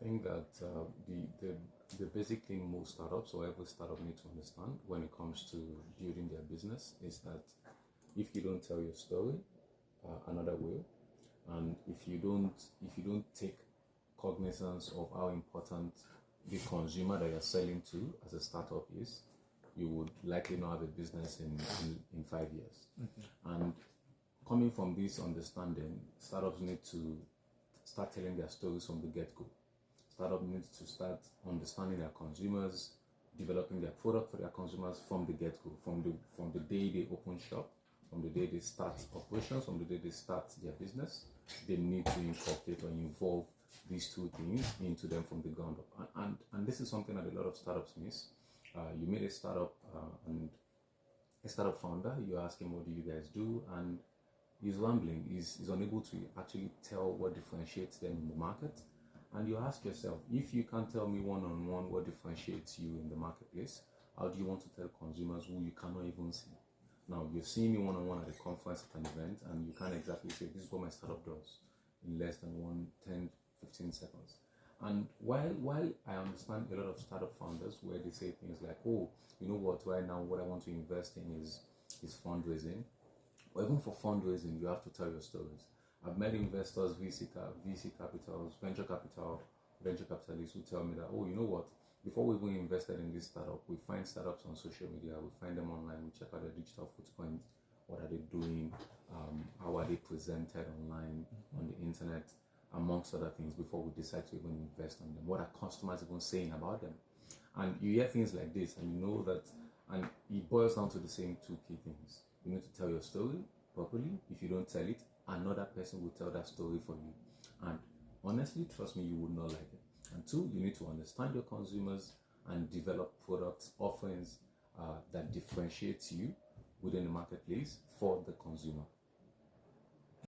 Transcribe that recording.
think that the basic thing most startups or every startup need to understand when it comes to building their business is that if you don't tell your story, another will, and if you don't take cognizance of how important the consumer that you're selling to as a startup is, you would likely not have a business in 5 years. And coming from this understanding, startups need to start telling their stories from the get-go. Startup needs to start understanding their consumers, developing their product for their consumers from the get-go, from the day they open shop, from the day they start operations, from the day they start their business. They need to incorporate or involve these two things into them from the ground up. And this is something that a lot of startups miss. You meet a startup and a startup founder, you ask him, what do you guys do? And he's rambling, he's unable to actually tell what differentiates them in the market. And you ask yourself, if you can't tell me one-on-one what differentiates you in the marketplace, how do you want to tell consumers who you cannot even see? Now, you're seeing me one-on-one at a conference, at an event, and you can't exactly say, this is what my startup does in less than 10, 15 seconds. And while I understand a lot of startup founders where they say things like, oh, you know what, right now what I want to invest in is fundraising. Or even for fundraising, you have to tell your stories. I've met investors, VC capitals, venture capitalists who tell me that, oh, you know what, before we even invested in this startup, we find startups on social media, we find them online, we check out their digital footprint, what are they doing, how are they presented online, on the internet, amongst other things, before we decide to even invest on them. What are customers even saying about them? And you hear things like this, and you know that, and it boils down to the same two key things. You need to tell your story properly. If you don't tell it, another person will tell that story for you. And honestly, trust me, you would not like it. And two, you need to understand your consumers and develop products, offerings that differentiates you within the marketplace for the consumer.